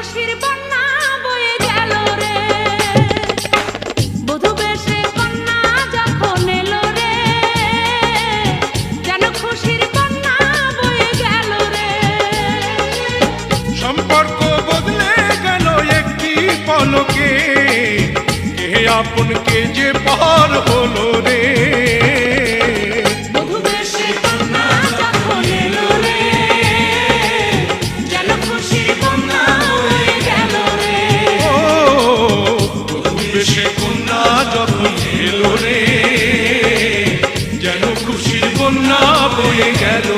খুশির বন্যা বয়ে গেল রে, বধূ বেশে কন্যা যখন এলো রে, যেন খুশির বন্যা বয়ে গেল রে। সম্পর্ক বদলে গেল একটি পলকে, কে আপন কে যে পর হলো রে। বধূ বেশে কন্যা যখন এলো রে, যেন খুশির বন্যা বয়ে গেল রে। ও বধূ বেশে কন্যা যখন এলো রে, যেন খুশির বন্যা বয়ে গেল